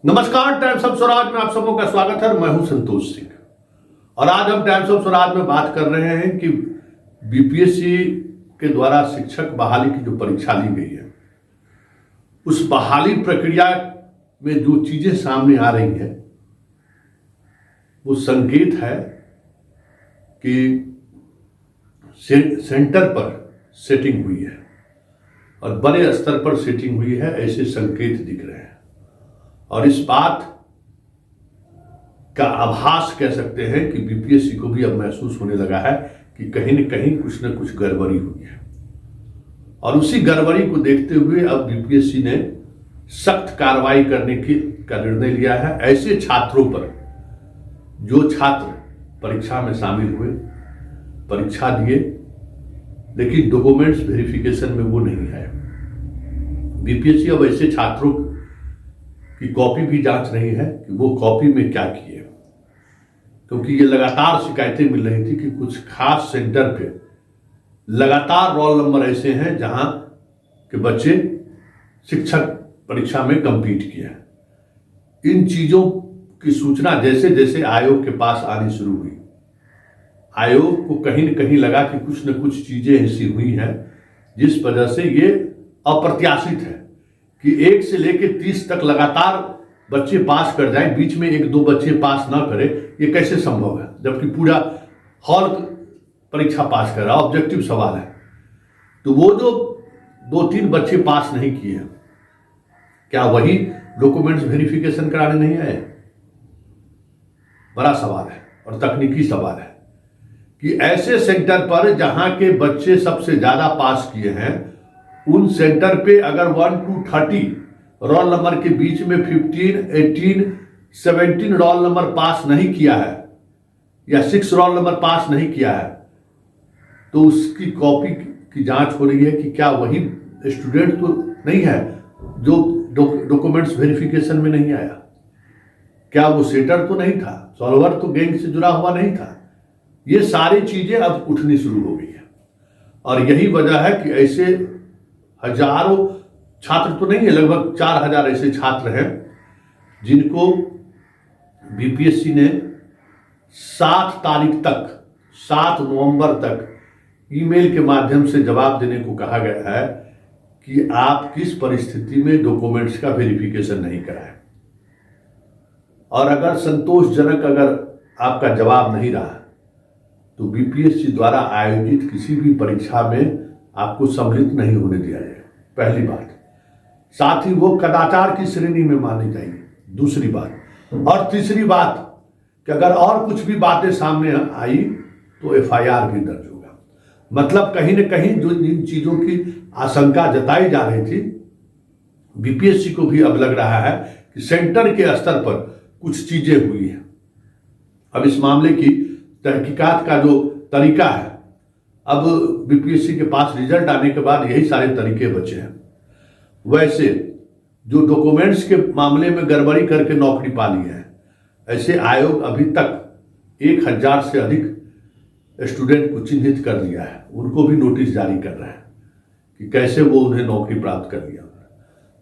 नमस्कार, times of Swaraj में आप सबों का स्वागत है। मैं हूं संतोष सिंह और आज हम टाइम्स ऑफ स्वराज में बात कर रहे हैं कि बीपीएससी के द्वारा शिक्षक बहाली की जो परीक्षा ली गई है, उस बहाली प्रक्रिया में जो चीजें सामने आ रही हैं वो संकेत है कि सेंटर पर सेटिंग हुई है और बड़े स्तर पर सेटिंग हुई है, ऐसे संकेत दिख रहे हैं। और इस बात का आभास कह सकते हैं कि बीपीएससी को भी अब महसूस होने लगा है कि कहीं न कहीं कुछ न कुछ गड़बड़ी हुई है। और उसी गड़बड़ी को देखते हुए अब बीपीएससी ने सख्त कार्रवाई करने का निर्णय लिया है ऐसे छात्रों पर जो छात्र परीक्षा में शामिल हुए, परीक्षा दिए, लेकिन डॉक्यूमेंट्स वेरिफिकेशन में वो नहीं है। बीपीएससी अब ऐसे छात्रों की कॉपी भी जांच रही है कि वो कॉपी में क्या किए, क्योंकि ये लगातार शिकायतें मिल रही थी कि कुछ खास सेंटर पे लगातार रोल नंबर ऐसे हैं जहां के बच्चे शिक्षक परीक्षा में कंपीट किए हैं। इन चीजों की सूचना जैसे जैसे आयोग के पास आनी शुरू हुई, आयोग को कहीं न कहीं लगा कि कुछ न कुछ चीजें ऐसी हुई हैं जिस वजह से ये अप्रत्याशित है कि 1 से लेकर 30 तक लगातार बच्चे पास कर जाएं, बीच में 1-2 बच्चे पास ना करें, ये कैसे संभव है, जबकि पूरा हॉल परीक्षा पास कर रहा है। ऑब्जेक्टिव सवाल है। तो वो जो 2-3 बच्चे पास नहीं किए हैं, क्या वही डॉक्यूमेंट्स वेरिफिकेशन कराने नहीं आए? बड़ा सवाल है और तकनीकी सवाल है कि ऐसे सेंटर पर जहां के बच्चे सबसे ज्यादा पास किए हैं, उन सेंटर पे अगर 1 to 30 रोल नंबर के बीच में 15, 18, 17 रोल नंबर पास नहीं किया है या 6 रोल नंबर पास नहीं किया है, तो उसकी कॉपी की जांच हो रही है कि क्या वही स्टूडेंट तो नहीं है जो डॉक्यूमेंट्स वेरिफिकेशन में नहीं आया, क्या वो सेटर तो नहीं था, सॉल्वर तो गैंग से जुड़ा हुआ नहीं था। ये सारी चीजें अब उठनी शुरू हो गई है और यही वजह है कि ऐसे हजारों छात्र तो नहीं है, लगभग 4000 ऐसे छात्र हैं जिनको बीपीएससी ने 7 तारीख तक, 7 नवंबर तक ईमेल के माध्यम से जवाब देने को कहा गया है कि आप किस परिस्थिति में डॉक्यूमेंट्स का वेरिफिकेशन नहीं कराएं। और अगर संतोषजनक अगर आपका जवाब नहीं रहा तो बीपीएससी द्वारा आयोजित किसी भी परीक्षा में आपको सम्मिलित नहीं होने दिया जाएगा, पहली बात। साथ ही वो कदाचार की श्रेणी में मानी जाएगी, दूसरी बात। और तीसरी बात कि अगर और कुछ भी बातें सामने आई तो एफआईआर भी दर्ज होगा। मतलब कहीं न कहीं जो इन चीजों की आशंका जताई जा रही थी, बीपीएससी को भी अब लग रहा है कि सेंटर के स्तर पर कुछ चीजें हुई हैं। अब इस मामले की तहकीकात का जो तरीका है, अब बीपीएससी के पास रिजल्ट आने के बाद यही सारे तरीके बचे हैं। वैसे जो डॉक्यूमेंट्स के मामले में गड़बड़ी करके नौकरी पा ली है, ऐसे आयोग अभी तक 1000 से अधिक स्टूडेंट को चिन्हित कर लिया है, उनको भी नोटिस जारी कर रहा है कि कैसे वो उन्हें नौकरी प्राप्त कर लिया।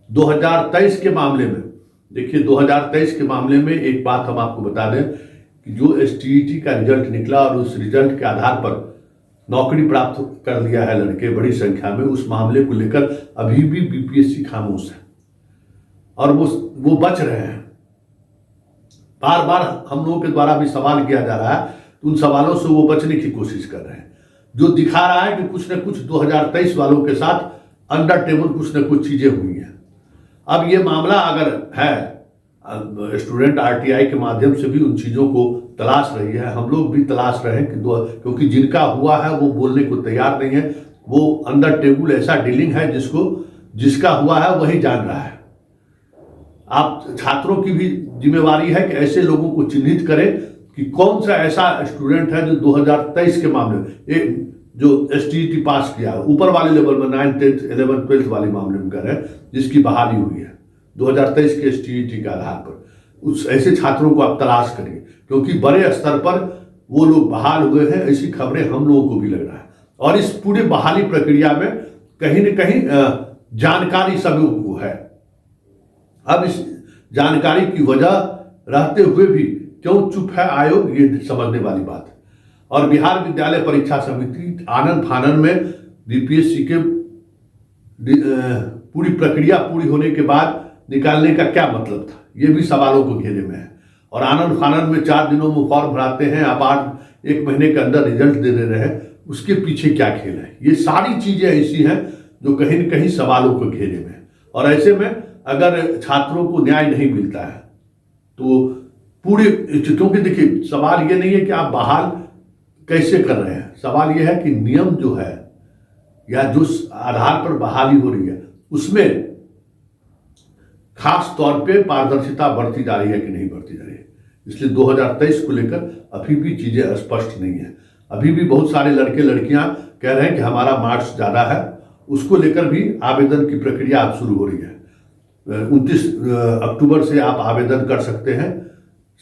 2023 के मामले में देखिए, 2023 के मामले में एक बात हम आपको बता दें कि जो एसटीईटी का रिजल्ट निकला और उस रिजल्ट के आधार पर नौकरी प्राप्त कर लिया है लड़के बड़ी संख्या में, उस मामले को लेकर अभी भी बीपीएससी खामोश है और वो बच रहे हैं। बार बार हम लोगों के द्वारा भी सवाल किया जा रहा है तो उन सवालों से वो बचने की कोशिश कर रहे हैं, जो दिखा रहा है कि कुछ न कुछ 2023 वालों के साथ अंडर टेबल कुछ न कुछ चीजें हुई हैं। अब ये मामला अगर है, स्टूडेंट आरटीआई के माध्यम से भी उन चीजों को तलाश रही है, हम लोग भी तलाश रहे हैं कि क्योंकि जिनका हुआ है वो बोलने को तैयार नहीं है। वो अंदर टेबल ऐसा डीलिंग है जिसका हुआ है वही जान रहा है। आप छात्रों की भी जिम्मेवारी है कि ऐसे लोगों को चिन्हित करें कि कौन सा ऐसा स्टूडेंट है जो 2023 के मामले में जो एसटीईटी पास किया है, ऊपर वाले लेवल में 9th, 10th, 11th, 12th वाले मामले में कर रहे हैं, जिसकी बहाली हुई है 2023 के एसटीईटी के आधार पर। उस ऐसे छात्रों को आप तलाश करिए, क्योंकि बड़े स्तर पर वो लोग बहाल हुए हैं, ऐसी खबरें हम लोगों को भी लग रहा है। और इस पूरे बहाली प्रक्रिया में कहीं न कहीं जानकारी सभी को है। अब इस जानकारी की वजह रहते हुए भी क्यों चुप है आयोग, ये समझने वाली बात है। और बिहार विद्यालय परीक्षा समिति आनन फानन में बीपीएससी के पूरी प्रक्रिया पूरी होने के बाद निकालने का क्या मतलब था, ये भी सवालों को घेरे में है। और आनन फानन में 4 दिनों में फॉर्म भराते हैं, आप 1 महीने के अंदर रिजल्ट दे रहे हैं, उसके पीछे क्या खेल है। ये सारी चीजें ऐसी हैं जो कहीं न कहीं सवालों को घेरे में है। और ऐसे में अगर छात्रों को न्याय नहीं मिलता है तो पूरे, क्योंकि देखिए सवाल ये नहीं है कि आप बहाल कैसे कर रहे हैं, सवाल ये है कि नियम जो है या जो आधार पर बहाली हो रही है उसमें खास तौर पे पारदर्शिता बढ़ती जा रही है कि नहीं बढ़ती जा रही है। इसलिए 2023 को लेकर अभी भी चीजें स्पष्ट नहीं है। अभी भी बहुत सारे लड़के लड़कियां कह रहे हैं कि हमारा मार्क्स ज्यादा है, उसको लेकर भी आवेदन की प्रक्रिया अब शुरू हो रही है। 29 अक्टूबर से आप आवेदन कर सकते हैं,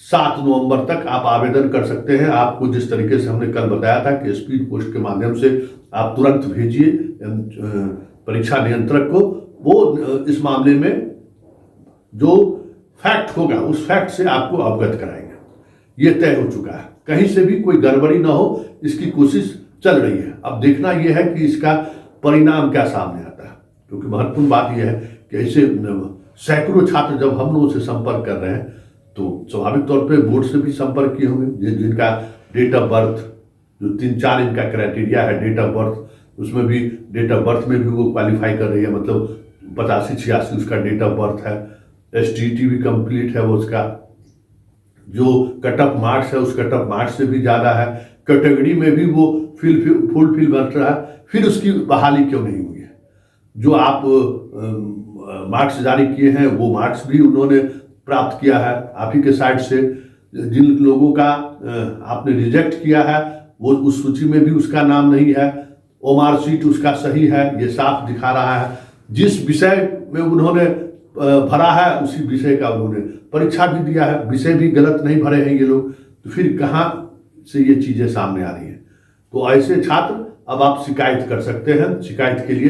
7 नवंबर तक आप आवेदन कर सकते हैं। आपको जिस तरीके से हमने कल बताया था कि स्पीड पोस्ट के माध्यम से आप तुरंत भेजिए परीक्षा नियंत्रक को, वो इस मामले में जो फैक्ट होगा उस फैक्ट से आपको अवगत कराएंगे। ये तय हो चुका है, कहीं से भी कोई गड़बड़ी ना हो इसकी कोशिश चल रही है। अब देखना यह है कि इसका परिणाम क्या सामने आता है, क्योंकि महत्वपूर्ण बात यह है कि ऐसे सैकड़ों छात्र जब हम लोगों से संपर्क कर रहे हैं तो स्वाभाविक तौर पे बोर्ड से भी संपर्क किए होंगे, जिनका डेट ऑफ बर्थ जो 3-4 इनका क्राइटेरिया है डेट ऑफ बर्थ, उसमें भी डेट ऑफ बर्थ में भी वो क्वालिफाई कर रही है, मतलब 85-86 उसका डेट ऑफ बर्थ है। STT भी कंप्लीट है, वो उसका जो कट ऑफ मार्क्स है उस कट ऑफ मार्क्स से भी ज़्यादा है। कैटेगरी में भी वो फुलफिल बन रहा है, फिर उसकी बहाली क्यों नहीं हुई है। जो आप मार्क्स जारी किए हैं वो मार्क्स भी उन्होंने प्राप्त किया है आप ही के साइड से। जिन लोगों का आपने रिजेक्ट किया है वो उस सूची में भी उसका नाम नहीं है, ओमार सीट उसका सही है, ये साफ दिखा रहा है। जिस विषय में उन्होंने भरा है उसी विषय का उन्होंने परीक्षा भी दिया है, विषय भी गलत नहीं भरे हैं ये लोग, तो फिर कहाँ से ये चीजें सामने आ रही हैं। तो ऐसे छात्र अब आप शिकायत कर सकते हैं, शिकायत के लिए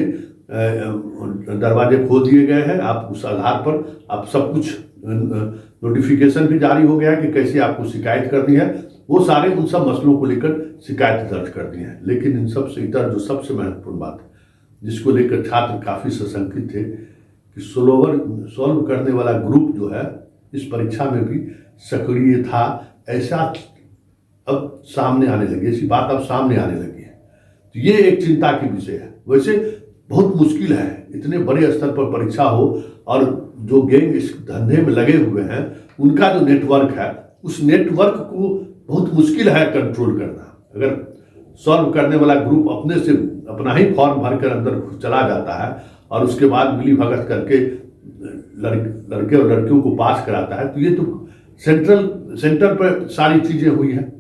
दरवाजे खोल दिए गए हैं। आप उस आधार पर आप सब कुछ नोटिफिकेशन भी जारी हो गया है कि कैसे आपको शिकायत करनी है, वो सारे उन सब मसलों को लेकर शिकायत दर्ज कर दी है। लेकिन इन सब से इतर जो सबसे महत्वपूर्ण बात है जिसको लेकर छात्र काफी सशंकित थे कि सॉल्व करने वाला ग्रुप जो है इस परीक्षा में भी सक्रिय था, ऐसा अब सामने आने लगी, ऐसी बात अब सामने आने लगी है। तो ये एक चिंता की विषय है। वैसे बहुत मुश्किल है इतने बड़े स्तर पर परीक्षा हो और जो गैंग इस धंधे में लगे हुए हैं उनका जो नेटवर्क है उस नेटवर्क को बहुत मुश्किल है कंट्रोल करना। अगर सॉल्व करने वाला ग्रुप अपने से अपना ही फॉर्म भरकर अंदर चला जाता है और उसके बाद मिली भगत करके लड़के और लड़कियों को पास कराता है, तो ये तो सेंटर पर सारी चीजें हुई हैं,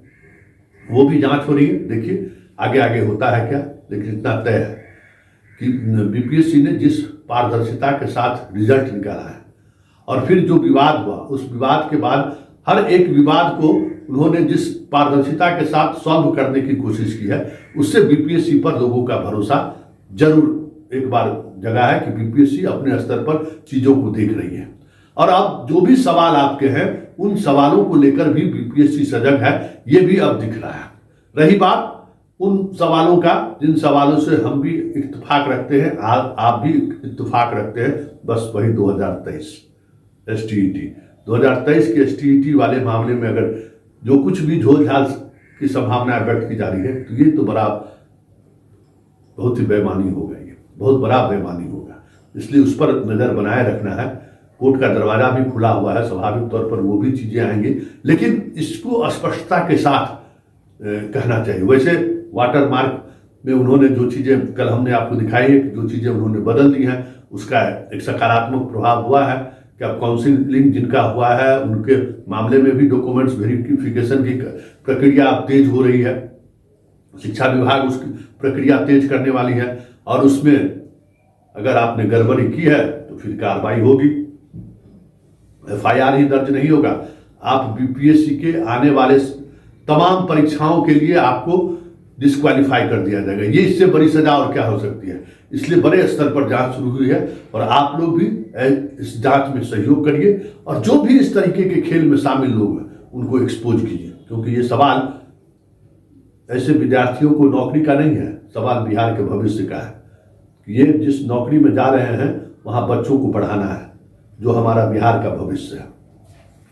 वो भी जांच हो रही है। देखिए आगे आगे होता है क्या, लेकिन इतना तय है कि बीपीएससी ने जिस पारदर्शिता के साथ रिजल्ट निकाला है और फिर जो विवाद हुआ उस विवाद के बाद हर एक विवाद को उन्होंने जिस पारदर्शिता के साथ सॉल्व करने की कोशिश की है उससे बीपीएससी पर लोगों का भरोसा जरूर एक बार जगा है कि बीपीएससी अपने स्तर पर चीजों को देख रही है। और अब जो भी सवाल आपके हैं उन सवालों को लेकर भी बीपीएससी सजग है, ये भी अब दिख रहा है। रही बात उन सवालों का जिन सवालों से हम भी इत्तेफाक रखते हैं, आप भी इत्तेफाक रखते हैं, बस वही 2023 STET 2023 के STET वाले मामले में अगर जो कुछ भी झोल-झाल की संभावना व्यक्त की जा रही है तो ये तो बहुत ही बेईमानी होगा, ये बहुत बड़ा बेईमानी होगा। इसलिए उस पर नजर बनाए रखना है। कोर्ट का दरवाजा भी खुला हुआ है, स्वाभाविक तौर पर वो भी चीजें आएंगी, लेकिन इसको स्पष्टता के साथ कहना चाहिए। वैसे वाटर मार्क में उन्होंने जो चीजें कल हमने आपको दिखाई है, जो चीजें उन्होंने बदल दी हैं उसका एक सकारात्मक प्रभाव हुआ है कि अब काउंसिलिंग जिनका हुआ है उनके मामले में भी डॉक्यूमेंट्स वेरिफिकेशन की प्रक्रिया अब तेज हो रही है। शिक्षा विभाग उसकी प्रक्रिया तेज करने वाली है और उसमें अगर आपने गड़बड़ी की है तो फिर कार्रवाई होगी, FIR ही दर्ज नहीं होगा। आप बीपीएससी के आने वाले तमाम परीक्षाओं के लिए आपको डिस्क्वालीफाई कर दिया जाएगा। ये इससे बड़ी सजा और क्या हो सकती है। इसलिए बड़े स्तर पर जांच शुरू हुई है और आप लोग भी इस जांच में सहयोग करिए और जो भी इस तरीके के खेल में शामिल लोग हैं उनको एक्सपोज कीजिए, क्योंकि ये सवाल ऐसे विद्यार्थियों को नौकरी का नहीं है, सवाल बिहार के भविष्य का है। ये जिस नौकरी में जा रहे हैं वहां बच्चों को पढ़ाना है, जो हमारा बिहार का भविष्य है।